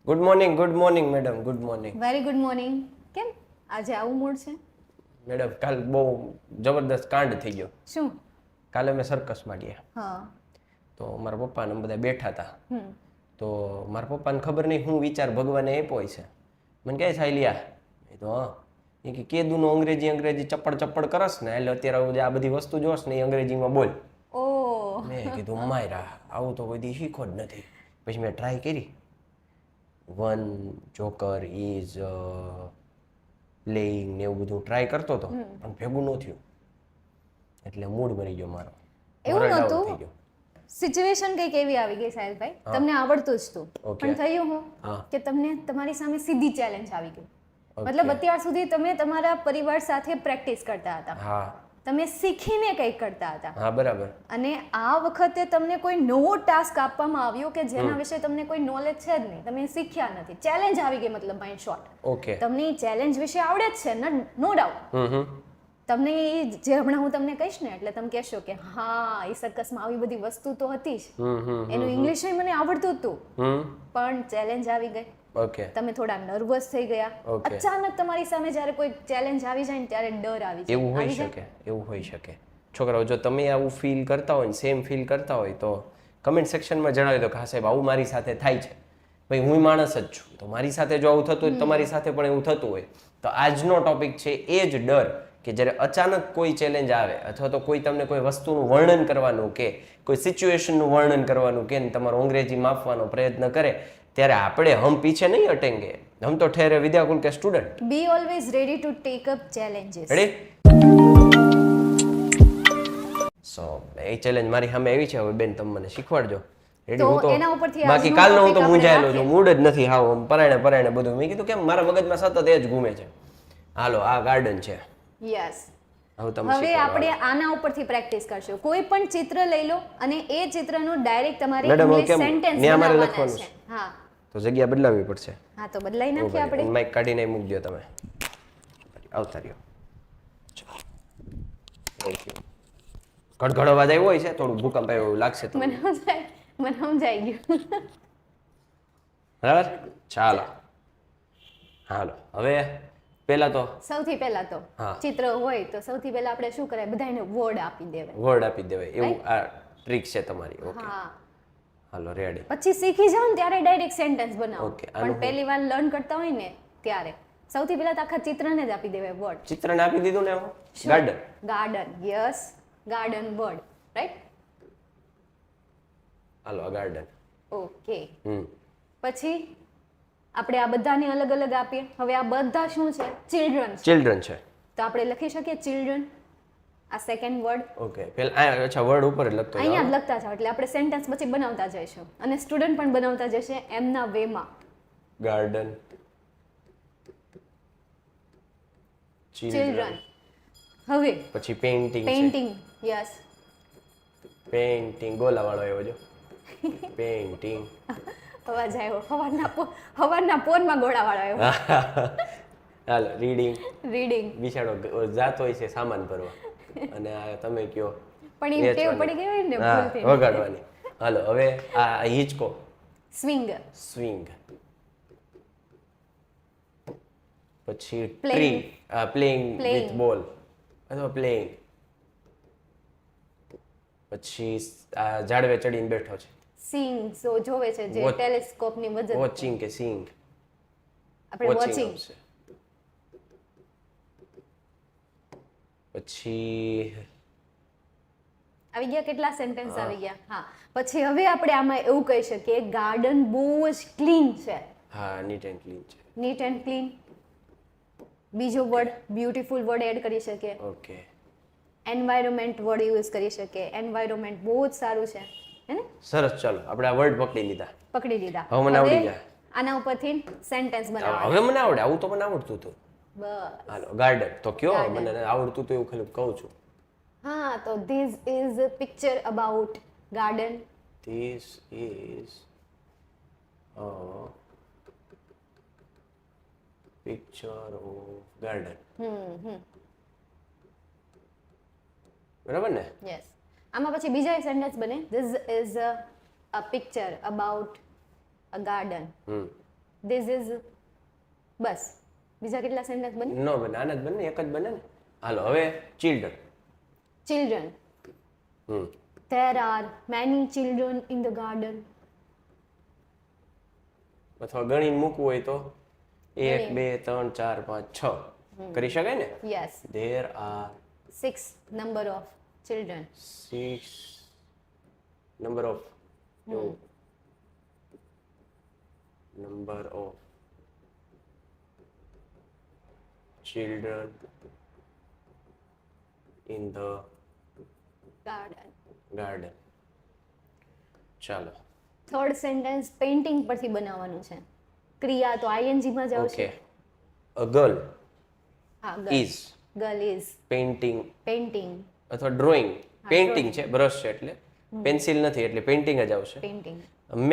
Good morning madam, good morning. Very good morning. કેમ આજે આવું મૂડ છે? મેડમ કાલ બહુ જબરદસ્ત કાંડ થઈ ગયો. શું? કાલે અમે સર્કસમાં ગયા હા. તો મારા પપ્પા ને બધા બેઠા હતા. હમ. તો મારા પપ્પાને ખબર નહીં શું વિચાર ભગવાને આપ્યો છે. મને કહે સાયલિયા, એ તો હા એ કે કેદુનો અંગ્રેજી ચપ્પડ કરસ ને એટલે અત્યારે આ બધી વસ્તુ જોશ ને એ અંગ્રેજીમાં બોલ. ઓ મેં કીધું માયરા આવું તો કોઈ દી શીખો જ નથી. પછી મેં ટ્રાય કરી. વન જોકર ઇઝ પ્લેઇંગ ને એવું બધું ટ્રાય કરતો હતો પણ ભેગું ન થયું એટલે મૂડ બની ગયો મારો. એવું મોરલ ડાઉન નહોતું. થઈ ગયો. સિચ્યુએશન કઈક એવી આવી ગઈ સાહેલભાઈ, તમને આવડતું જ હતું Okay. પણ થયું હું હા. કે તમને તમારી સામે સીધી ચેલેન્જ આવી ગઈ. Okay. મતલબ અત્યાર સુધી તમે તમારા પરિવાર સાથે પ્રેક્ટિસ કરતા હતા, હા તમે શીખીને કંઈક કરતા હતા, હા બરાબર. અને આ વખતે તમને કોઈ નવો ટાસ્ક આપવામાં આવ્યો કે જેના વિશે તમને કોઈ નોલેજ છે જ નહીં, તમે શીખ્યા નથી, ચેલેન્જ આવી ગઈ. મતલબ માઇન્ડ શોર્ટ, ઓકે. તમને એ ચેલેન્જ વિશે આવડે જ છે, નો ડાઉટ. તમને એ જે હમણાં હું તમને કહીશ ને એટલે તમે કહેશો કે હા એ સર્કસમાં આવી બધી વસ્તુ તો હતી જ. એનું ઇંગ્લિશ મને આવડતું હતું પણ ચેલેન્જ આવી ગઈ, ઓકે. તમે થોડા નર્વસ થઈ ગયા. Okay. અચાનક તમારી સામે જ્યારે કોઈ ચેલેન્જ આવી જાય ને ત્યારે ડર આવી જાય. એવું હોઈ શકે, એવું હોઈ શકે. છોકરાઓ જો તમે આવું ફીલ કરતા હોય ને સેમ ફીલ કરતા હોય તો કમેન્ટ સેક્શનમાં જણાવી દો કે હા સાહેબ આવું મારી સાથે થાય છે. ભાઈ હું માણસ જ છું તો મારી સાથે જો આવું થતું હોય તમારી સાથે પણ એવું થતું હોય તો આજનો ટોપિક છે એ જ ડર કે જ્યારે અચાનક કોઈ ચેલેન્જ આવે અથવા તો કોઈ તમને કોઈ વસ્તુનું વર્ણન કરવાનું કે કોઈ સિચ્યુએશનનું વર્ણન કરવાનું કે તમારો અંગ્રેજી માપવાનો પ્રયત્ન કરે ત્યારે આપણે હમ પીછે નહીં હટેંગે, હમ તો ઠેરે વિદ્યાકુલ કે student. Be always ready to take up challenges. Ready? So એ ચેલેન્જ મારી સામે આવી છે, હવે બેન તમે મને શીખવાડજો. રેડી? તો હું તો એના ઉપરથી બાકી આજનો કાલનો હું તો topic મૂંઝાયેલો આપણે છું, મૂડ જ નથી હાવ આમ પરાયણે બધું. મેં કીધું કેમ મારા મગજમાં સતત એ જ ઘૂમે છે. હાલો આ ગાર્ડન છે. યસ. હવે તમે હવે શીખવાડો. આપણે આના ઉપરથી પ્રેક્ટિસ કરશું. કોઈ પણ ચિત્ર લઈ લો અને એ ચિત્રનું ડાયરેક્ટ તમારે મેડમ, હવે ઇંગ્લિશ કેમ? સેન્ટેન્સ ને અમારે બનાવવાના લખવાનું છે. છે. હા તો જગ્યા બદલાવી પડશે. હા, તો બદલાઈ નાખીએ આપણે. માઇક કાઢીને મૂકી દો તમે. આવતા રહ્યો. Thank you. ઘડઘડ અવાજ આવ્યો હોય છે, થોડું ભૂકંપ આવ્યો એવું લાગશે તમને. મને સમજાઈ ગયું. બરાબર? ચાલો હાલો હવે પહેલા તો સૌથી પહેલા તો હા. ચિત્ર હોય તો સૌથી પહેલા આપણે શું કરાય, બધાને વર્ડ આપી દેવાય. વર્ડ આપી દેવાય એવું આ ટ્રીક છે તમારી. ઓકે હા, હાલો રેડી. પછી શીખી જાવ ને ત્યારે ડાયરેક્ટ સેન્ટેન્સ બનાવો. Okay, આનું પણ પહેલી વાર લર્ન કરતા હોય ને ત્યારે સૌથી પહેલા તો આખા ચિત્રને જ આપી દેવાય વર્ડ. ચિત્રને આપી દીધું ને garden. Garden, yes, garden word, right? હાલો આ ગાર્ડન. ઓકે. હમ પછી આપણે આ બધાને અલગ અલગ આપીએ. હવે આ બધા શું છે? ચિલ્ડ્રન. ચિલ્ડ્રન છે. તો આપણે લખી શકીએ ચિલ્ડ્રન, આ સેકન્ડ વર્ડ. ઓકે પેલા અચ્છા વર્ડ ઉપર જ લખતો અહીંયા જાઓ. જ લખતા જાઓ એટલે આપણે સેન્ટેન્સ પછી બનાવતા જઈશું અને સ્ટુડન્ટ પણ બનાવતા જશે એમના વેમાં. Garden, children. હવે પછી પેઇન્ટિંગ છે. Painting, yes. પેઇન્ટિંગ ગોલાવાળો આવ્યો જો. પેઇન્ટિંગ. અવાજ આવ્યો હવારના પોરમાં ગોળાવાળો આવ્યો. હાલો રીડિંગ. રીડિંગ. બિચારો જાતો હોય છે સામાન ભરવા અને આ તમે કયો પણ એ ટેવ પડી ગઈ હોય ને ભૂલથી. વગાડવાની. હાલો હવે આ હિચકો. સ્વિંગ. સ્વિંગ. પછી Playing. Tree playing Playing. With બોલ અથવા પ્લેઇંગ. પછી આ ઝાડવે ચડીને બેઠો છે. સિંગ, સો જોવે છે જે Watch. ટેલિસ્કોપ ની મદદ. વોચિંગ કે સિંગ. આપણે વોચિંગ. પછી આવી ગયા કેટલા સેન્ટેન્સ આવી ગયા. હા, પછી હવે આપણે આમાં એવું કહી શકીએ ગાર્ડન બહુ જ ક્લીન છે. હા નીટ એન્ડ ક્લીન છે. Neat and clean. બીજો વર્ડ બ્યુટીફુલ વર્ડ એડ કરી શકીએ. ઓકે એન્વાયરમેન્ટ વર્ડ યુઝ કરી શકીએ. એન્વાયરમેન્ટ બહુ જ સારું છે, હે ને? સરસ. ચાલો આપણે આ વર્ડ પકડી લીધા. પકડી લીધા. હવે મને આવડી ગયા. આના ઉપરથી સેન્ટેન્સ બનાવવા. હવે મને આવડે. આવું તો મને આવડતું હતું. બસ. હાલો ગાર્ડન તો કયો Garden. મને આવડતું તો એવું ખાલી કહું છું. હા, તો this is a picture about garden. This is a picture of garden. બરાબર ને? યસ. આમાં પછી બીજા સેન્ટેન્સ બને this is a picture about a garden. This is, બસ. બીજા કેટલા સેન્ટેન્સ બને? ન બને, આના જ બને, એક જ બને ને. હાલો હવે children. Children. There are many children in the garden. અથવા ગણીને મૂકવું હોય તો 1 2 3 4 5 6 કરી શકાય ને. Yes. There are 6 number of children. 6 number of number of children in the Garden. garden. ચાલો થર્ડ સેન્ટેન્સ પેઇન્ટિંગ પરથી બનાવવાનું છે. ક્રિયા તો ing માં જ આવશે. ઓકે. A girl હા, is girl is painting painting. અથવા ડ્રોઈંગ. પેઇન્ટિંગ છે, બ્રશ છે એટલે પેન્સિલ નથી એટલે પેઇન્ટિંગ જ આવશે. પેઇન્ટિંગ.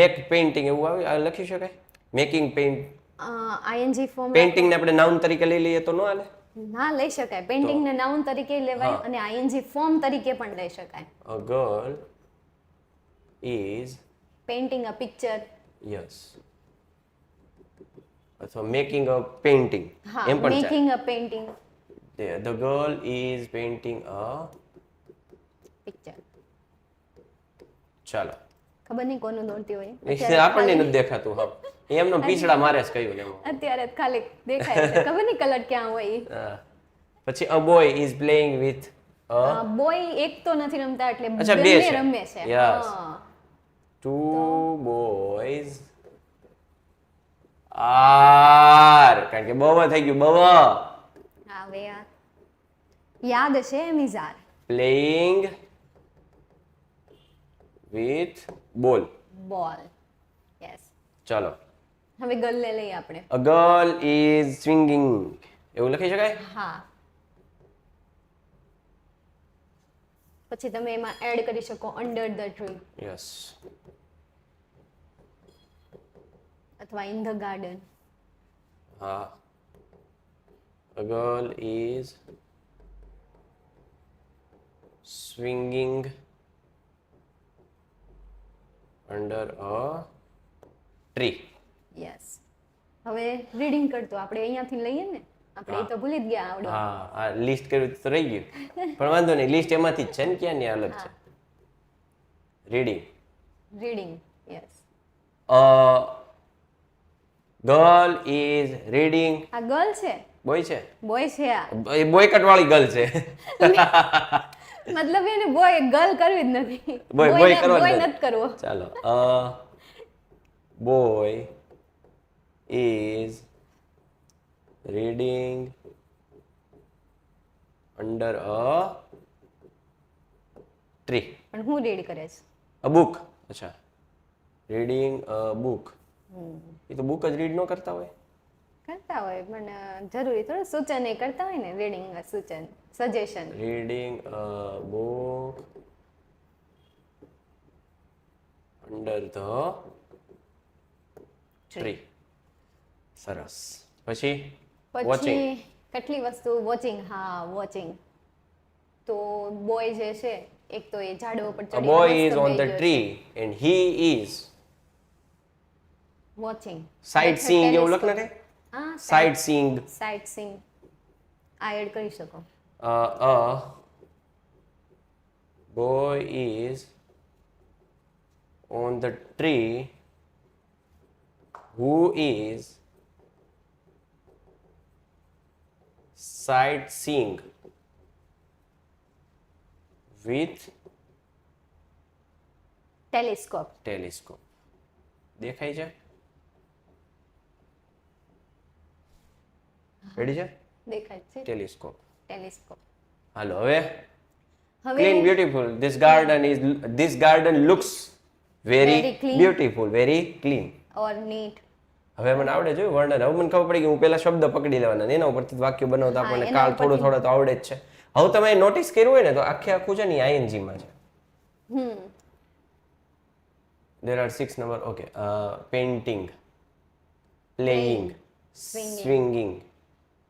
મેક પેઇન્ટિંગ એવું આવે, આ લખી શકાય. Making paint. ing form painting ને આપણે નાઉન તરીકે લઈ લઈએ તો ન હાલે. ના લઈ શકાય. પેઇન્ટિંગ ને નાઉન તરીકે લેવાય અને ing ફોર્મ તરીકે પણ લઈ શકાય. A girl is painting a picture. yes અથવા મેકિંગ અ પેઇન્ટિંગ હા, એમ પણ ચાલે. Making a painting The girl is painting a picture. ચાલો ખબર નહીં કોનું દોડતી હોય. આપણને નથી દેખાતું. હા, એમનો પીછડા મારે જ કહ્યું ને એમાં. અત્યારે ખાલી દેખાય છે. ખબર નહીં કલર ક્યાં હોય. હા. પછી a boy is playing with a boy એક તો નથી રમતા એટલે અચ્છા, બે બંને છે. રમે છે. Yes. હા. two boys are કારણ કે બવ થઈ ગયું. બવ હવે આ યાદ છે મિઝાર. playing with ball. બોલ. યસ. ચાલો હવે ગર્લ ને લઈએ આપણે. a girl is swinging એવું લખી શકાય. હા. પછી તમે એમાં એડ કરી શકો અંડર ધ ટ્રી યસ. અથવા ઇન ધ ગાર્ડન. હા. a girl is swinging under a tree. Yes. હવે રીડિંગ કરતો આપણે અહીંયાથી લઈએ ને. આપણે એ તો ભૂલી જ ગયા આવડે. હા, આ લિસ્ટ કર્યું તો રહી ગયું પણ વાંધો નહીં, લિસ્ટ એમાંથી જ છે ને, ક્યાં ની અલગ છે. Reading. Reading. Yes. a girl is reading. આ ગર્લ છે. બોય છે. બોય છે આ. એ બોયકટ વાળી ગર્લ છે. મતલબ એને બોય ગર્લ કરવી જ નથી. બોય કરવો જ બોય નથી. નથી કરવો. ચાલો. a boy is reading under a tree. પણ હું રીડ કરે છે. a book. અચ્છા, reading a book. એ તો બુક જ રીડ ન કરતા હોય. કરતા હોય પણ જરૂરી થોડું સૂચન એ કરતા હોય ને. રીડિંગ સૂચન, suggestion. reading a book under the tree. સરસ. પછી watching. પછી કેટલી વસ્તુ વોચિંગ. હા, વોચિંગ. તો બોય જે છે એક તો એ ઝાડવા પર a ચડીને boy મસ્ત is on the બેહી ગયો છે. tree and he is watching. sightseeing એવું લખ ને. હા, sightseeing. સાઇટ સીંગ. આ એડ કરી શકો. a boy is on the tree who is sightseeing with telescope. telescope. દેખાય છે? રેડી છે? દેખાય છે ટેલિસ્કોપ. ટેલિસ્કોપ. હાલો હવે હવે clean beautiful. This garden looks very Very clean. beautiful, very clean. Or NEET. હવે મને આવડે જોયું વર્ણન. હવે મને ખબર પડી કે હું પેલા શબ્દ પકડી લેવાના ને એના ઉપરથી વાક્ય બનાવતા આપણને એના કાળ થોડો ઉપરથી. થોડો તો આવડે જ છે. હવે તમે નોટિસ કર્યું હોય ને તો આખે આખું છે ને ing માં છે. There are 6 number. Okay. Painting, playing, swinging,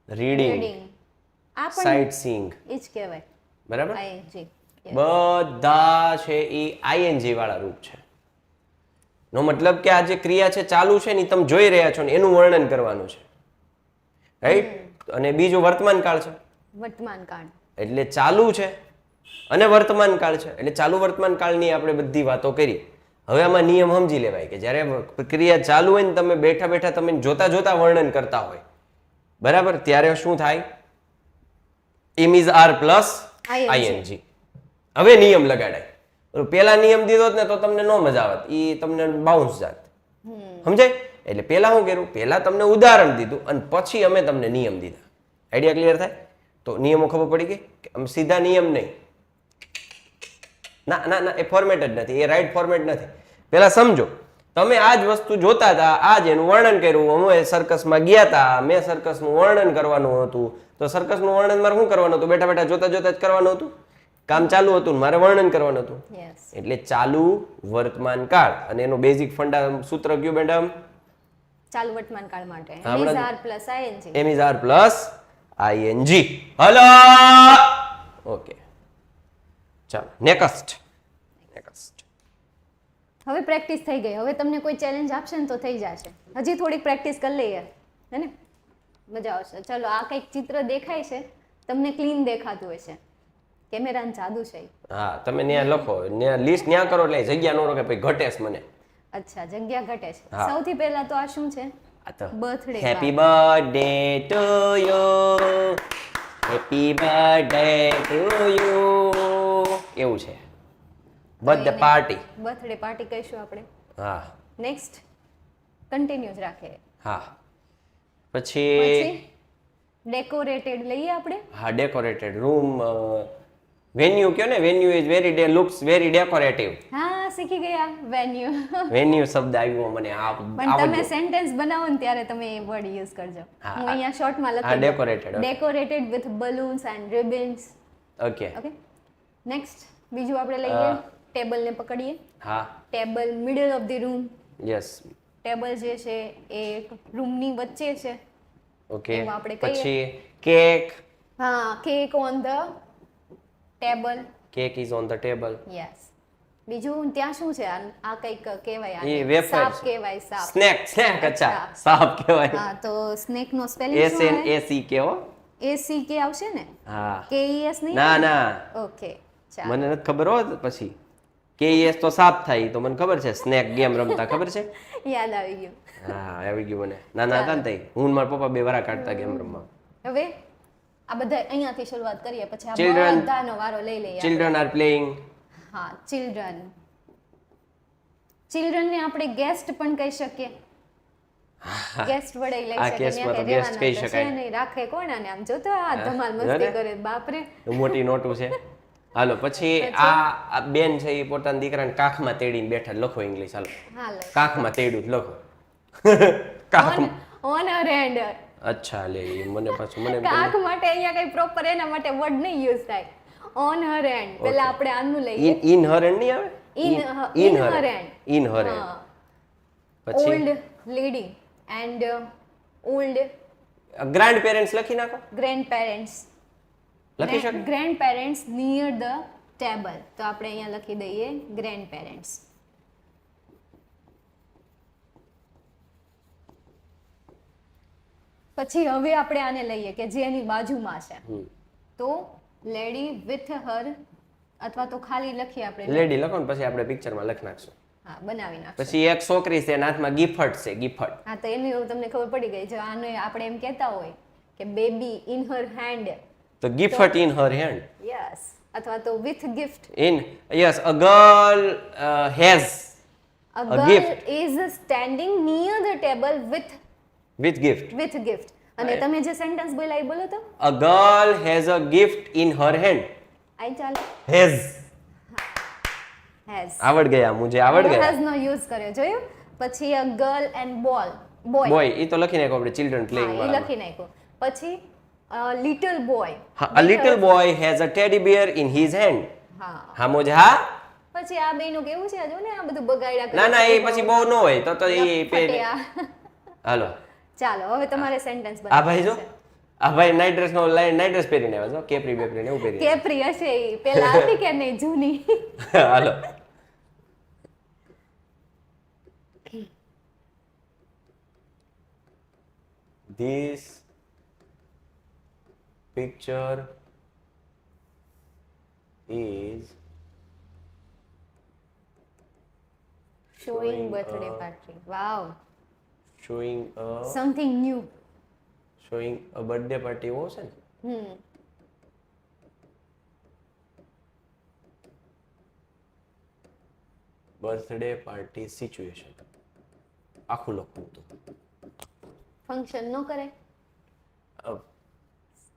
reading, reading. આ પણ sightseeing. એ જ કહેવાય. બરાબર? ing. બધા છે એ ing વાળા રૂપ છે. નો મતલબ કે આ જે ક્રિયા છે ચાલુ છે ને ઈ તમે જોઈ રહ્યા છો ને એનું વર્ણન કરવાનું છે, રાઈટ. અને બીજું વર્તમાન કાળ છે, વર્તમાન કાળ. એટલે ચાલુ છે અને વર્તમાન કાળ છે, એટલે ચાલુ વર્તમાન કાળની આપણે બધી વાતો કરી. હવે આમાં નિયમ સમજી લેવાય કે જ્યારે ક્રિયા ચાલુ હોય ને તમે બેઠા બેઠા તમે જોતા જોતા વર્ણન કરતા હોય, બરાબર, ત્યારે શું થાય? એમ ઇઝ આર પ્લસ આઈએનજી. હવે નિયમ લગાડાય. પેલા નિયમ દીધો ને તો તમને નો મજા આવત, એ તમને બાઉન્સ જાત. સમજાય? એટલે પેલા શું કર્યું? પેલા તમને ઉદાહરણ દીધું અને પછી અમે તમને નિયમ દીધા. આઈડિયા ક્લિયર થાય? તો નિયમો ખબર પડી ગઈ કે આમ સીધા નિયમ નહીં. ના ના ના, એ ફોર્મેટ જ નથી, એ રાઈટ ફોર્મેટ નથી. પેલા સમજો, તમે આ જ વસ્તુ જોતા હતા, આ જ એનું વર્ણન કર્યું. અમે સર્કસમાં ગયા હતા, મેં સર્કસનું વર્ણન કરવાનું હતું, તો સર્કસનું વર્ણન મારે શું કરવાનું હતું? બેઠા બેઠા જોતા જોતા જ કરવાનું હતું. કામ ચાલુ હતું ને મારે વર્ણન કરવાનું હતું. એટલે ચાલુ વર્તમાન કાળ અને એનો બેઝિક ફંડા સૂત્ર કયું મેડમ? ચાલુ વર્તમાન કાળ માટે am is are plus ING. Am is are plus ING. Hello, okay, ચાલો નેક્સ્ટ. હવે પ્રેક્ટિસ થઈ ગઈ. હવે તમને કોઈ ચેલેન્જ આપશે ને તો થઈ જશે. હજી થોડીક પ્રેક્ટિસ કરી લઈએ, હે ને? મજા આવશે. ચલો, આ કંઈક ચિત્ર દેખાય છે, તમને ક્લીન દેખાતું હશે. કેમેરાનું જાદુ છે. હા, તમે ત્યાં લખો, ત્યાં લિસ્ટ ત્યાં કરો એટલે જગ્યા નો રોકે, પછી ઘટે છે મને. અચ્છા, જગ્યા ઘટે છે. સૌથી પહેલા તો આ શું છે? આ તો birthday. Happy birthday to you, happy birthday to you, એવું છે. Birthday party. બર્થડે પાર્ટી કહીશું આપણે. હા. નેક્સ્ટ કન્ટિન્યુઅસ રાખે. હા. પછી ડેકોરેટેડ લઈએ આપણે. હા, ડેકોરેટેડ રૂમ. વેન્યુ કયો ને, venue is very looks very decorative. હા, શીખી ગયા. વેન્યુ. વેન્યુ શબ્દ આવ્યો મને. આ પણ તમે સેન્ટેન્સ બનાવો ને ત્યારે તમે એ વર્ડ યુઝ કરજો. હું અહીંયા શોર્ટમાં લખી દઉં. Decorated. Decorated with balloons and ribbons. Okay. Okay. Next બીજું આપણે લઈએ. ટેબલ ને પકડીએ. હા. Table middle of the room. Yes. Table જે છે એ રૂમની વચ્ચે છે. ઓકે. એમાં આપણે કહીએ. પછી કેક. હા, cake on the table. Cake is on the table. Yes. બીજું ત્યાં શું છે? આ કંઈક કહેવાય, એ આને વેફર સાપ કહેવાય. સાપ. સ્નેક. સ્નેક. અચ્છા, સાપ કહેવાય. હા, તો સ્નેક નો સ્પેલિંગ એસ શું એન આવે? એ સી કેવો? એ સી કે આવશે ને? હા. કે ઈ એસ નહીં? ના ના, ઓકે, ચાલો. મને નથી ખબર હોત. પછી કેએસ તો સાપ થાય, તો મને ખબર છે. સ્નેક ગેમ રમતા ખબર છે. યાદ આવી ગયું. હા, આવી ગયું મને. નાના હતા ને તઈ હું મારા પપ્પા બે વારા કાઢતા ગેમ રમવા. હવે આ બધા અહીંયાથી શરૂઆત કરીએ, પછી આ Children. બધાનો વારો લઈ લઈએ. Children are playing. હા, ચિલ્ડ્રન. ચિલ્ડ્રન ને આપણે ગેસ્ટ પણ કહી શકીએ. ગેસ્ટ વડે લઈ આ શકીએ. કેસમાં તો ત્યાં guest કહી રહેવાના તો શકાય. છે નહીં, રાખે કોણ આને? આમ જોતો આ ધમાલ મસ્તી કરે, બાપરે. મોટી નોટું છે. હાલો, પછી આ બેન છે એ પોતાના દીકરાને કાખમાં તેડીને બેઠા. લખો ઇંગ્લિશ. હાલો, હાલો. કાખમાં તેડ્યું જ લખો. કાખમાં. On her hand. અચ્છા, લે ઈ મને પાછું મને કાખ માટે અહીંયા કઈ પ્રોપર એના માટે વર્ડ નહીં યુઝ થાય. On her hand. પહેલા આપણે આનું લઈએ. ઇન હર હેન્ડ નહીં આવે? In her hand. In her hand. પછી old lady and old grandparents લખી નાખો. Grandparents. લખી શકો. Grandparents near the table. તો આપણે અહીંયા લખી દઈએ ગ્રેન્ડ પેરેન્ટ્સ. પછી હવે આપણે આને લઈએ કે જે એની બાજુમાં છે. તો લેડી વિથ હર, અથવા તો ખાલી લખીએ આપણે. લેડી લખો ને પછી આપણે પિક્ચરમાં લખી નાખશું. હા, બનાવી નાખો. પછી એક છોકરી છે, એના હાથમાં ગિફ્ટ છે. ગિફ્ટ. હા, તો એની તમને ખબર પડી ગઈ. જો આને આપણે એમ કહેતા હોય કે બેબી ઇન હર હેન્ડ, તો gift in her hand. Yes. અથવા તો with gift. In yes, a girl has A a girl gift. is standing near the table with gift. gift. અને તમે જે સેન્ટેન્સ બોલ્યા એ બોલો તો. A girl has a gift in her hand. આઈ ચાલો. Has. આવડ ગયા મુજે, આવડ ગયા. has નો યુઝ કર્યો, જોયું? પછી a girl and boy. Boy, ઈ તો લખી નાખો આપણે ચિલ્ડ્રન પ્લેઇંગ એ વાળા. લખી નાખ્યું. પછી little boy. A little boy has a teddy bear in his hand. હા. હા મોજે હા. પછી આ બેનું કેવું છે? જો ને આ બધું બગાડ્યા કરે. ના ના, એ પછી બહુ ન હોય તો એ ફટ્યા. હાલો. ચાલો, હવે તમારે સેન્ટેન્સ આ ભાઈ જો, આ ભાઈ નાઇટ ડ્રેસ નો નાઇટ ડ્રેસ પહેરીને આવે છે, કેપરી બેપરી ને એવું પહેરીને. કેપ્રી હશે ઈ પેલા હતી કે નહીં જૂની? હાલો. This picture is showing birthday party. Wow, showing something new. a birthday party એવું હશે ને બર્થડે પાર્ટી સિચ્યુએશન આખું લખવું તો ફંક્શન નો કરે.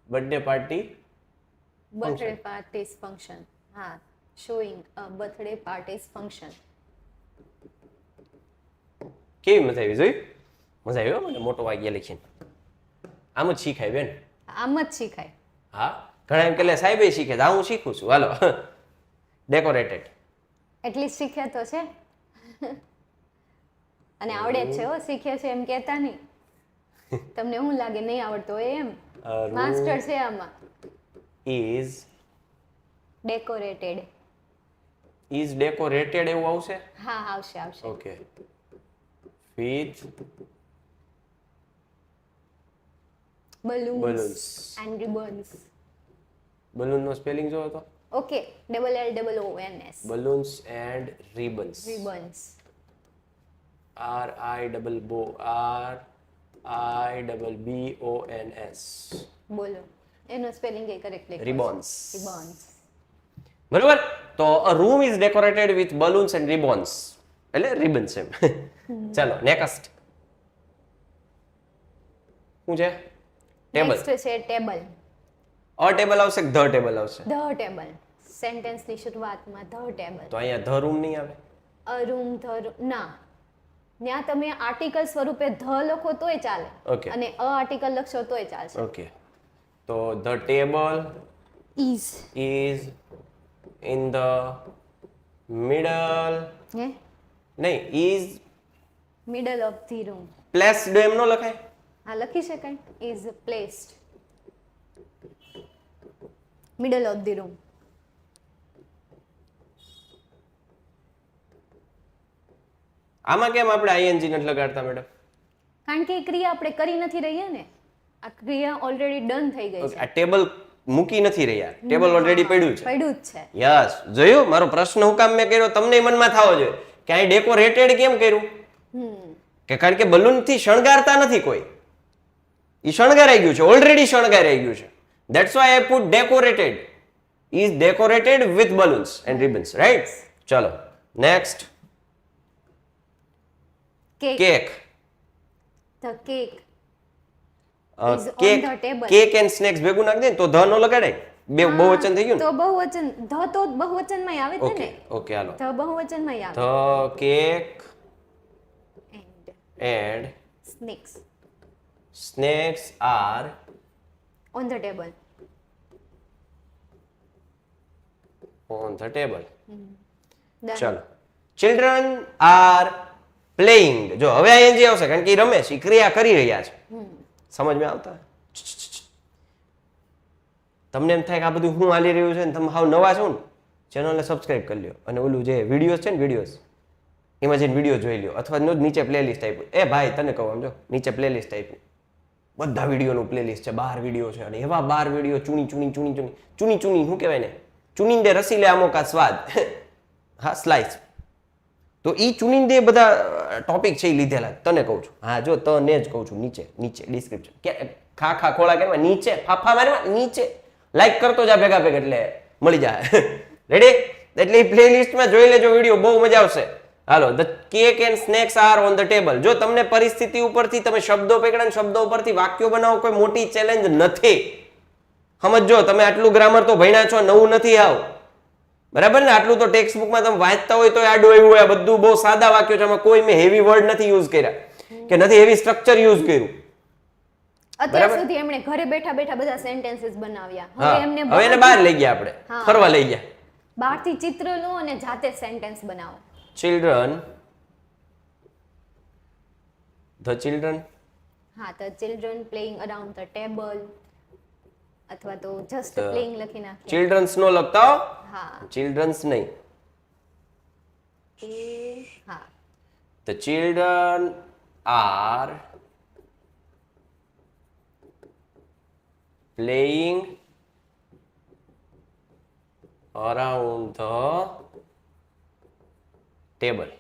Birthday party birthday parties function. હા, showing a birthday party's function. કેવી મજા આવી જોઈ મજા આવી હો મને મોટો વાગ્યા લખીને આમ જ શીખાય બેન આમ જ શીખાય. હા ઘણા એમ કે સાહેબે શીખે તો હું શીખું છું હાલો ડેકોરેટેડ એટલીસ્ટ શીખ્યા તો છે અને આવડે જ છે હો. શીખ્યા છે એમ કહેતા નહીં. તમને શું લાગે નહીં આવડતો હોય એમ? માસ્ટર છે આમાં. is decorated. ડેકોરેટેડ એવું આવશે હા, આવશે આવશે. Okay with balloons balloons. and ribbons. Balloon નો સ્પેલિંગ જો તો Okay, LLOONS. balloons and ribbons Ribbons. RIBBONS બોલો એનો સ્પેલિંગ એ કરેક્ટલી. ribbons Ribbons. બરોબર તો a room is decorated with balloons and ribbons એટલે ribbons એમ ચાલો નેક્સ્ટ શું છે ટેબલ નેક્સ્ટ છે ટેબલ. અ ટેબલ આવશે કે ધ ટેબલ આવશે ધ ટેબલ. સેન્ટેન્સની શરૂઆતમાં ધ ટેબલ. તો અહીંયા ધ રૂમ નહીં આવે અ રૂમ ના, ત્યાં તમે આર્ટિકલ સ્વરૂપે ધ લખો તોય ચાલે Okay. અને અ આર્ટિકલ લખશો તોય ચાલશે. ઓકે તો the table is is in the middle હે નહીં is middle of the room. placed એમ નો લખાય હા, લખી શકાય. Is placed middle of the room. આમાં કેમ આપણે આઈએનજી નથી લગાડતા મેડમ કારણ કે એ ક્રિયા આપણે કરી નથી રહ્યા ને. આ ક્રિયા ઓલરેડી ડન થઈ ગઈ છે. આ ટેબલ મૂકી નથી રહ્યા ટેબલ ઓલરેડી પડ્યું છે પડ્યું જ છે. યસ જોયું મારો પ્રશ્ન હું કામ મેં કર્યો તમને મનમાં થવો જોઈએ કે અહીં ડેકોરેટેડ કેમ કર્યું કે કારણ કે બલૂન થી શણગારતા નથી કોઈ ઈ શણગારાઈ ગયું છે ઓલરેડી શણગારાઈ ગયું છે that's why I put decorated is decorated with balloons and ribbons right ચલો next cake. Cake the cake is on cake the table. Cake and snacks ભેગું નાખ દે ને તો ધ નો લગાડાય બે બહુવચન થઈ ગયું ને તો બહુવચન ધ તો બહુવચનમાં આવે છે ઓકે ને. ઓકે હાલો ધ બહુવચનમાં આવે. The cake and and snacks snakes are on the table. on the table Done. ચલો children are playing જો હવે ing આવશે કારણ કે ઈ રમે છે ઈ ક્રિયા કરી રહ્યા છે સમજમાં આવતા તમને એમ થાય કે આ બધું હું હાલી રહ્યું છે ને તમે હાવ નવા છો ને ચેનલને સબસ્ક્રાઇબ કરી લ્યો અને ઓલું જે વિડીયોઝ છે ને વિડીયોઝ એમાં જઈને વિડીયો જોઈ લ્યો અથવા નીચે પ્લેલિસ્ટ આપ્યું એ ભાઈ તને કહું આમ જો નીચે પ્લેલિસ્ટ આપ્યું બધા વિડીયોનું પ્લેલિસ્ટ છે 12 વિડીયો છે અને એવા 12 વિડીયો ચૂની શું કહેવાય ને ચુનિંદે રસીલે આમો કા સ્વાદ હા સ્લાઇસ તો ઈ ચુનિંદે બધા ટોપિક છે એ લીધેલા તને કહું છું હા જો તને જ કહું છું નીચે ડિસ્ક્રિપ્શન કે ખા ખોળા કેવા નીચે ફાફા મારવા નીચે લાઈક કરતો જા ભેગા એટલે મળી જાય રેડી એટલે એ પ્લેલિસ્ટમાં જોઈ લેજો વિડીયો બહુ મજા આવશે હાલો the cake and snacks are on the table જો તમને પરિસ્થિતિ ઉપરથી તમે શબ્દો પકડ્યા ને શબ્દો ઉપરથી વાક્યો બનાવો કોઈ મોટી ચેલેન્જ નથી સમજો તમે આટલું ગ્રામર તો ભણ્યા છો નવું નથી આવ બરાબર ને આટલું તો ટેક્સ્ટ બુકમાં તમે વાંચતા હોય તો આડું આવ્યું હોય બધું બહુ સાદા વાક્યો છે એમાં કોઈ મેં હેવી વર્ડ નથી યુઝ કર્યા કે નથી હેવી સ્ટ્રક્ચર યુઝ કર્યું અત્યાર સુધી એમણે ઘરે બેઠા બેઠા બધા સેન્ટેન્સીસ બનાવ્યા. હા હવે એમને હવે એને બહાર લઈ ગયા આપણે હા. ફરવા લઈ ગયા બહારથી ચિત્ર લો અને જાતે સેન્ટેન્સ બનાવો. ચિલ્ડ્રન ધ ચિલ્ડ્રન હા, તો children playing around the table અથવા તો જસ્ટ પ્લેઇંગ લખી નાખીએ. ચિલ્ડ્રન્સ નો લખતા હો હા, ચિલ્ડ્રન્સ નહીં હા the children are playing around the table.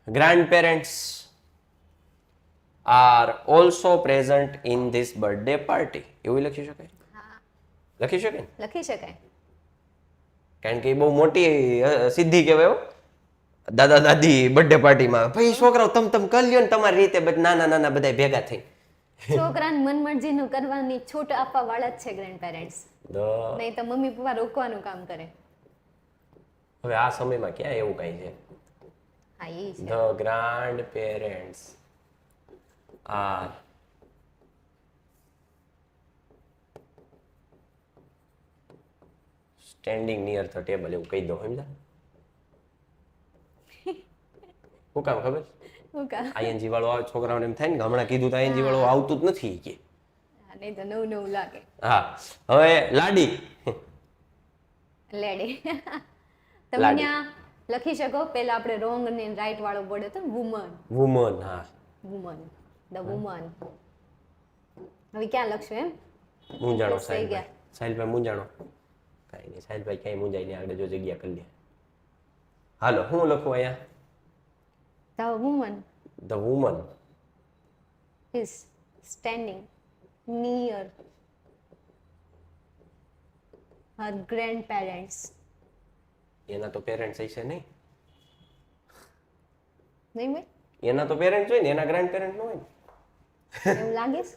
Grandparents are also present in this birthday party. એવું લખી શકાય? લખી શકાય ને? લખી શકાય. કારણ કે એ બહુ મોટી સિદ્ધિ કહેવાય હો. દાદા દાદી બર્થડે પાર્ટીમાં ભાઈ છોકરાઓ તમ કરી લ્યો ને તમારી રીતે નાના નાના બધા ભેગા થઈ. છોકરાને મનમરજીનું કરવાની છૂટ આપવા વાળા જ છે ગ્રેન્ડપેરેન્ટ્સ. નહીં તો મમ્મી પપ્પા રોકવાનું કામ કરે. હવે આ સમયમાં ક્યાં એવું કઈ છે? હા એ છે. The grandparents are standing near the table એવું કહી દો સમજા. શું કામ ખબર? શું કામ? ING વાળો આવે છોકરાઓને એમ થાય ને કે હમણાં કીધું તો ING વાળો આવતું જ નથી કે. નહીં તો નવું નવું લાગે. હા હવે લાડી. લેડી. તમે ત્યાં લખી શકો. પહેલા આપણે રોંગ અને રાઈટ વાળો બોર્ડ હતો ને વુમન. વુમન. હા વુમન. The woman. હવે ક્યાં લખશું એમ? મૂંઝાણો થઈ સાહેબ. ગયા. સાહેબભાઈ મૂંઝાણો. કાંઈ નહીં સાહેબભાઈ ક્યાંય મૂંઝાય નહીં આગળ જો જગ્યા કરી લે. હાલો હું લખું અહીંયા? The woman The woman is standing near her grandparents. એના તો પેરેન્ટ્સ હશે નહીં? નહીં ભાઈ? એના તો પેરેન્ટ્સ હોય ને એના ગ્રાન્ડ પેરેન્ટ ન હોય ને. એવું લાગે છે?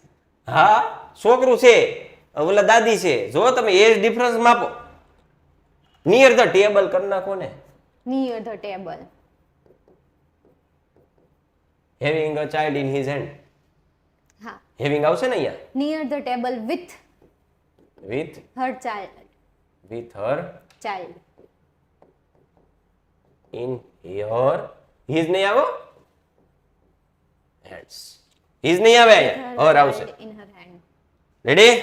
હા છોકરું છે ઓલા દાદી છે. જો તમે એજ ડિફરન્સ માપો નિયર ધ ટેબલ કરી નાખો ને. Near the table. Having a child in his hand. હા. હેવિંગ આવશે ને અહીંયા? Near the table with with her child. Har Child. In here his નહીં આવો હેન્ડ્સ. હિઝ નહીં આવે અહીંયા હર આવશે. In her hand. રેડી?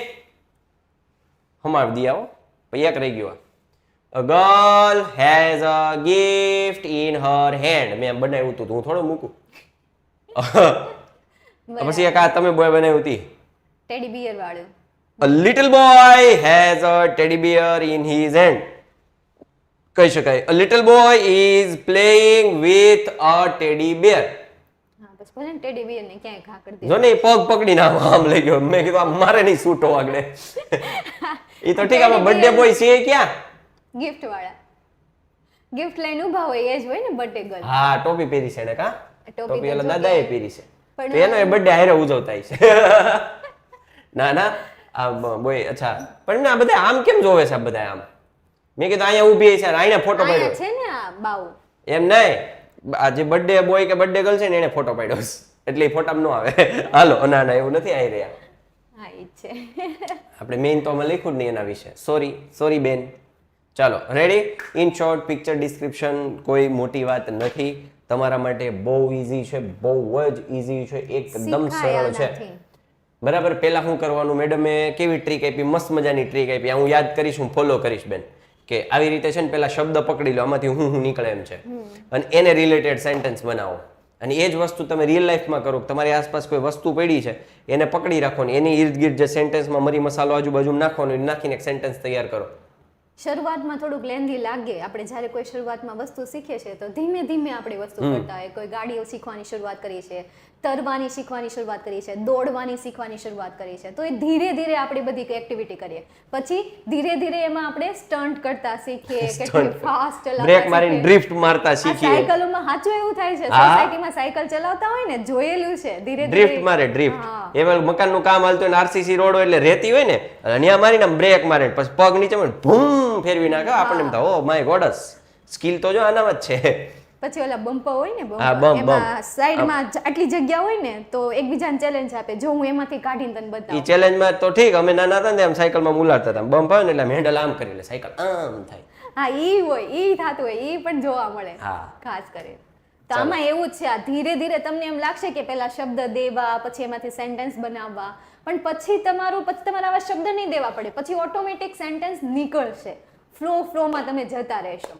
હમાવી દી આવો પછી એક રહી ગયો. A girl has a gift in her hand. મેં બનાવ્યું હતું હું થોડું મૂકું. પછી એક આ તમે બોય બનાવ્યું હતી. Teddy bear વાળું. A little boy has a teddy bear in his hand. કહી શકાય a little boy is playing with a teddy bear. હા બસ ભલે ને ટેડી બિયર ને ક્યાંય ઘા કરી જો ને ઈ પગ પકડીને આમ લઈ ગયો. મેં કીધું આ મારે નહીં છૂટો આગળ. ઈ તો ઠીક આમાં બર્થડે બોય છે ક્યાં? ગિફ્ટ વાળા. ગિફ્ટ લઈને ઊભા હોય એ જ હોય ને બર્થડે ગર્લ. હા ટોપી પહેરી છે ને કા? ટોપી તો ઓલા જો દાદાએ કે- પહેરી છે. પણ તો એનો એ બર્થડે હારે ઉજવતા છે. ના ના આ બોય અચ્છા પણ ના બધા આમ કેમ જોવે છે આ બધા આમ? મેં કીધું અહીંયા ઊભી છે અહીંયા ફોટો આયા પાડ્યો. છે ને આ બાઉ. એમ નહીં આ જે બર્થડે બોય કે બર્થડે ગર્લ છે ને એને ફોટો પાડ્યો છે. એટલે એ ફોટામાં ન આવે. હાલો ના ના એવું નથી આવી રહ્યા. હા એ જ છે. આપણે મેઇન તો અમે લખ્યું જ નહીં એના વિશે. સોરી બેન. ચાલો ready? In short picture description કોઈ મોટી વાત નથી. તમારા માટે બહુ ઈઝી છે, બહુ જ ઈઝી છે, એકદમ સરળ છે. નથી. બરાબર? પહેલા શું કરવાનું? મેડમે કેવી ટ્રીક આપી? મસ્ત મજાની ટ્રીક આપી. હું યાદ કરીશ, હું ફોલો કરીશ બેન. કે આવી રીતે છે ને પેલા શબ્દ પકડી લો, આમાંથી હું નીકળે એમ છે, અને એને રિલેટેડ સેન્ટેન્સ બનાવો. અને એ જ વસ્તુ તમે રિયલ લાઈફમાં કરો. તમારી આસપાસ કોઈ વસ્તુ પડી છે એને પકડી રાખો ને એની ઇર્દ ગિર્દ જે સેન્ટેન્સમાં મરી મસાલો આજુબાજુ નાખવાનો નાખીને એક સેન્ટેન્સ તૈયાર કરો. શરૂઆતમાં થોડુંક લેન્ધી લાગે. આપણે જ્યારે કોઈ શરૂઆતમાં વસ્તુ શીખીએ છીએ તો ધીમે ધીમે આપણે વસ્તુ કરતા હોય. કોઈ ગાડીઓ શીખવાની શરૂઆત કરી છે, તરવાની શીખવાની શરૂઆત કરી છે, દોડવાની શીખવાની શરૂઆત કરી છે. તો એ ધીરે ધીરે આપણે બધી એક્ટિવિટી કરીએ. પછી ધીરે ધીરે એમાં આપણે સ્ટન્ટ કરતા શીખીએ, કેટલી ફાસ્ટ બ્રેક મારીને ડ્રિફ્ટ મારતા શીખીએ. સાયકલોમાં સાચું એવું થાય છે. સોસાયટીમાં સાયકલ ચલાવતા હોય ને જોયેલું છે. ધીરે ડ્રિફ્ટ મારે ડ્રિફ્ટ. એમાં મકાનનું કામ હાલતું હોય ને RCC રોડ હોય એટલે રેતી હોય ને ત્યાં મારીને બ્રેક મારે પછી પગ નીચે ભૂમ ફેરવી નાખે. આપણને એમ થાય ઓ માય ગોડસ સ્કિલ તો જો આનામાં જ છે. પછી ઓલા બમ્પર હોય ને હા, બમ્પ, એમાં સાઈડમાં આટલી જગ્યા હોય ને તો એકબીજાને ચેલેન્જ આપે, જો હું એમાંથી કાઢીને તને ઈ બતાવું. ચેલેન્જમાં તો ઠીક અમે નાના હતા ને એમ સાયકલમાં ઉલાડતા હતા. બમ્પ આવે ને એટલે હેન્ડલ આમ કરી લે સાયકલ આમ થાય. હા ઈ હોય, ઈ થતું હોય, ઈ પણ જોવા મળે હા. ખાસ કરીને. તો આમાં એવું જ છે. આ ધીરે ધીરે તમને એમ લાગશે કે પહેલા શબ્દ દેવા, પછી એમાંથી સેન્ટેન્સ બનાવવા, પણ પછી તમારે આવા શબ્દ નહીં દેવા પડે. પછી ઓટોમેટિક સેન્ટેન્સ નીકળશે. ફ્લોમાં તમે જતા રહેશો.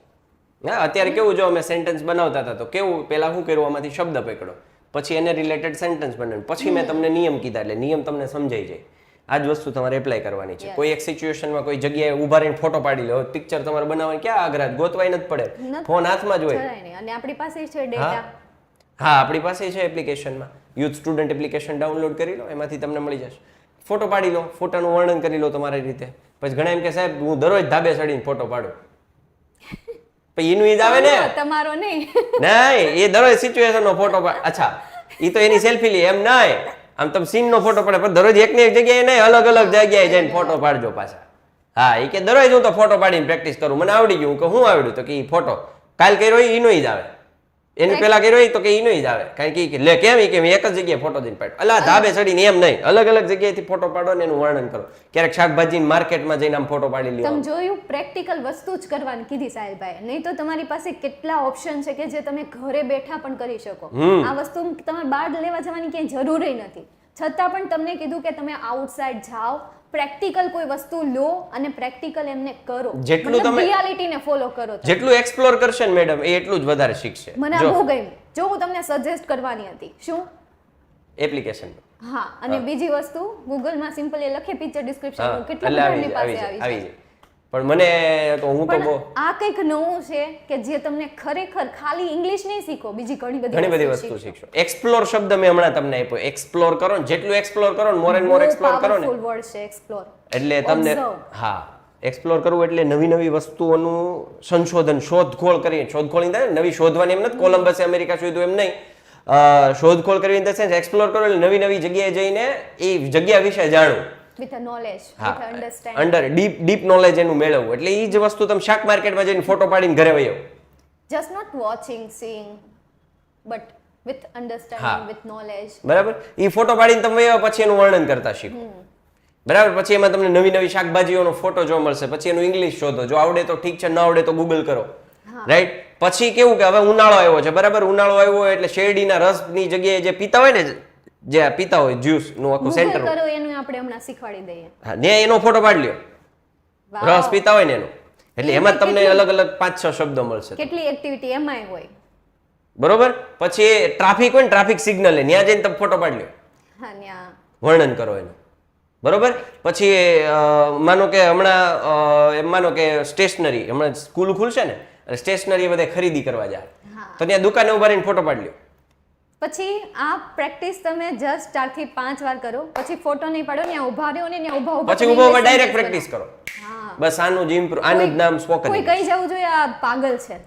હા અત્યારે કેવું જો અમે સેન્ટેન્સ બનાવતા હતા તો કેવું પહેલા શું કર્યું આમાંથી શબ્દ પકડો પછી એને રિલેટેડ સેન્ટેન્સ બનાવ્યું પછી મેં તમને નિયમ કીધા એટલે નિયમ તમને સમજાઈ જાય. આ જ વસ્તુ તમારે એપ્લાય કરવાની છે. કોઈ એક સિચ્યુએશનમાં કોઈ જગ્યાએ ઊભા રહીને ફોટો પાડી લો, પિક્ચર તમારે બનાવવાની ક્યાં આગ્રહ, ગોતવાય નથી પડે, ફોન હાથમાં જ હોય. જરાય નહીં. અને આપણી પાસે છે ડેટા. હા, આપણી પાસે છે એપ્લિકેશનમાં, યુથ સ્ટુડન્ટ એપ્લિકેશન ડાઉનલોડ કરી લો, એમાંથી તમને મળી જશે. ફોટો પાડી લો, ફોટાનું વર્ણન કરી લો તમારી રીતે. પછી ઘણા એમ કે સાહેબ હું દરરોજ ધાબે ચડીને ફોટો પાડું, પછી એનું ઈદ આવે ને, તમારો નહીં. નહીં, એ દરરોજ સિચ્યુએશન નો ફોટો અચ્છા, એ તો એની સેલ્ફી લે એમ નહીં. આમ તમે સીન નો ફોટો પાડે, પણ દરરોજ એકની એક જગ્યાએ નહીં, અલગ અલગ જગ્યાએ જઈને ફોટો પાડજો પાછા. હા, એ કે દરરોજ હું તો ફોટો પાડીને પ્રેક્ટિસ કરું, મને આવડી ગયું. કે હું આવડ્યું? તો કે એ ફોટો કાલ કર્યો એનો ઈદ આવે, એની પેલા કર્યો તો કે એનો ઈદ આવે. કારણ કે લે કેમ કે મેં એક જ જગ્યાએ ફોટો દઈને પાડ્યો, અલા ધાબે ચડીને એમ નહીં, અલગ અલગ જગ્યાએથી ફોટો પાડો ને એનું વર્ણન કરો. ક્યારેક શાકભાજી માર્કેટમાં જઈને આમ ફોટો પાડી લ્યો. તમે જોયું, પ્રેક્ટિકલ વસ્તુ જ કરવાની કીધી સાહેબભાઈ. નહીં તો તમારી પાસે કેટલા ઓપ્શન છે કે જે તમે ઘરે બેઠા પણ કરી શકો. આ વસ્તુ તમારે બહાર લેવા જવાની ક્યાંય જરૂર નથી. છતાં પણ તમને કીધું કે તમે આઉટસાઇડ જાઓ, પ્રેક્ટિકલ કોઈ વસ્તુ લો અને પ્રેક્ટિકલ એમને કરો. જેટલું તમે રિયાલિટીને ફોલો કરો, જેટલું એક્સપ્લોર કરશે ને મેડમ, એ એટલું જ વધારે શીખશે. મને આ બહુ ગમ્યું. જો હું તમને સજેસ્ટ કરવાની હતી, શું એપ્લિકેશન. હા, અને બીજી વસ્તુ ગૂગલમાં સિમ્પલી લખે પિક્ચર ડિસ્ક્રિપ્શન, કેટલું બધાની પાસે આવી જાય. પણ મને તો હું તો બહુ આ કંઈક નવું છે કે જે તમને ખરેખર ખાલી ઇંગ્લિશ નહીં શીખો, બીજી ઘણી બધી બધી વસ્તુ શીખશો. એક્સપ્લોર શબ્દ મેં હમણાં તમને આપ્યો. એક્સપ્લોર કરો ને, જેટલું એક્સપ્લોર કરો ને, મોર એન્ડ મોર એક્સપ્લોર કરો ને, પાવરફુલ વર્ડ છે એક્સપ્લોર. એટલે તમને હા, એક્સપ્લોર કરવું એટલે નવી નવી વસ્તુઓનું સંશોધન, શોધખોળ કરી. શોધખોળ થાય નવી શોધવાની, એમ નથી કોલંબસે અમેરિકા શોધ્યું એમ નહીં. શોધખોળ કરવી ઇન ધ સેન્સ એક્સપ્લોર કરો એટલે નવી નવી જગ્યાએ જઈને એ જગ્યા વિશે જાણવું. With knowledge, with understanding, deep knowledge એનું મેળવવું. એટલે એ જ વસ્તુ તમે શાક માર્કેટમાં જઈને ફોટો પાડીને ઘરે વહી આવો. Just not watching, seeing, but with understanding, with knowledge. બરાબર, એ ફોટો પાડીને તમે વહી આવો, પછી એનું વર્ણન કરતા શીખો. બરાબર, પછી એમાં તમને નવી નવી શાકભાજીઓનો ફોટો જોવા મળશે. પછી એનું ઇંગ્લિશ શોધો, જો આવડે તો ઠીક છે, ન આવડે તો ગૂગલ કરો. રાઈટ. પછી કેવું કે હવે ઉનાળો આવ્યો છે, બરાબર, ઉનાળો આવ્યો એટલે શેરડીના રસની જગ્યાએ જે પીતા હોય ને, જે પીતા હોય જ્યુસ નું આખું સેન્ટર કરો, એનું આપણે હમણાં શીખવાડી દઈએ. હા, ને એનો ફોટો પાડી લ્યો, રસ પીતા હોય ને એનો. એટલે એમાં તમને અલગ અલગ 5-6 શબ્દો મળશે. કેટલી એક્ટિવિટી એમાંય હોય. બરોબર. પછી ટ્રાફિક હોય ને, ટ્રાફિક સિગ્નલ ત્યાં જઈને તમે ફોટો પાડી લ્યો. હા, ત્યાં વર્ણન કરો એનું. બરોબર. પછી માનો કે હમણાં એમ માનો કે સ્ટેશનરી, હમણાં સ્કૂલ ખુલશે ને, સ્ટેશનરી બધે ખરીદી કરવા જાય, તો ત્યાં દુકાને ઉભા રહીને ફોટો પાડી લ્યો. પછી આ પ્રેક્ટિસ તમે જસ્ટ 4 થી 5 વાર કરો, પછી ફોટો નહીં પાડો, ત્યાં ઊભા રહ્યો ને ત્યાં ઊભા પછી ઊભા ડાયરેક્ટ પ્રેક્ટિસ કરો. બસ આનું જ ઇમ્પ્રૂવ, આનું જ નામ સ્પોકન. કોઈ કહી જવું જોઈએ આ પાગલ છે,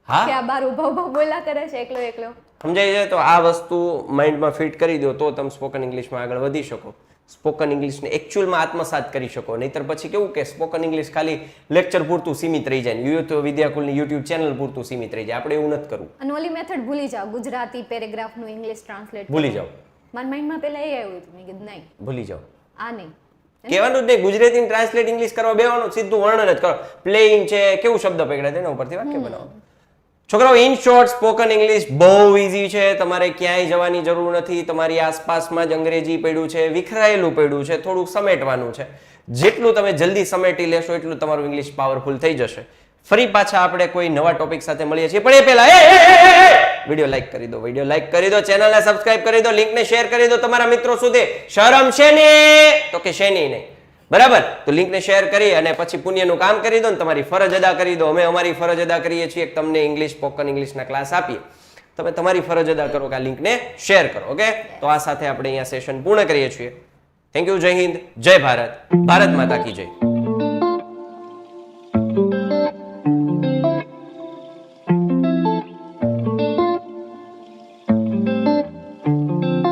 હા, કે આ બાર ઊભા ઊભા બોલા કરે છે એકલો એકલો. સમજાય છે? તો આ વસ્તુ માઇન્ડમાં ફિટ કરી દો તો તમે સ્પોકન ઇંગ્લિશમાં આગળ વધી શકો. સ્પોકન ઇંગ્લિશને એકચ્યુઅલમાં આત્મસાત કરી શકો. નહીતર પછી કેવું કે સ્પોકન ઇંગ્લિશ ખાલી લેક્ચર પૂરતું સીમિત રહી જાય, યુથ વિદ્યાકુલની યુટ્યુબ ચેનલ પૂરતું સીમિત રહી જાય. આપણે એવું નથી કરવું. અને ઓલી મેથડ ભૂલી જાઓ, ગુજરાતી પેરેગ્રાફનું ઇંગ્લિશ ટ્રાન્સલેટ ભૂલી જાઓ. મારા માઇન્ડમાં પહેલા એ આવ્યું હતું, મેં કીધું નહીં, ભૂલી જાઓ. આ નહીં કહેવાનું જ નહીં, ગુજરાતી ટ્રાન્સલેટ ઇંગ્લિશ કરવા બેવાનું, સીધું વર્ણન જ કરો. પ્લેઇંગ છે, કેવું શબ્દ પકડ્યા છે એના ઉપરથી વાક્ય બનાવો. છોકરાઓ, ઇન શોર્ટ સ્પોકન ઇંગ્લિશ બહુ ઈઝી છે. તમારે ક્યાંય જવાની જરૂર નથી. તમારી આસપાસમાં જ અંગ્રેજી પડ્યું છે, વિખરાયેલું પડ્યું છે, થોડુંક સમેટવાનું છે. જેટલું તમે જલ્દી સમેટી લેશો એટલું તમારું ઇંગ્લિશ પાવરફુલ થઈ જશે. ફરી પાછા આપણે કોઈ નવા ટોપિક સાથે મળીએ છીએ, પણ એ પહેલા વિડીયો લાઈક કરી દો, વિડીયો લાઈક કરી દો, ચેનલને સબસ્ક્રાઇબ કરી દો, લિંકને શેર કરી દો તમારા મિત્રો સુધી. શરમ છે ને? તો કે શેની નહીં. બરાબર, તો લિંકને શેર કરી અને પછી પુણ્યનું કામ કરી દો ને, તમારી ફરજ અદા કરી દો. અમે અમારી ફરજ અદા કરીએ છીએ, તમને ઇંગ્લિશ સ્પોકન ઇંગ્લિશના ક્લાસ આપીએ. તમે તમારી ફરજ અદા કરો કે આ લિંકને શેર કરો. ઓકે, તો આ સાથે આપણે અહીંયા સેશન પૂર્ણ કરીએ છીએ. Thank you. જય હિન્દ, જય ભારત, ભારત માતા કી જય.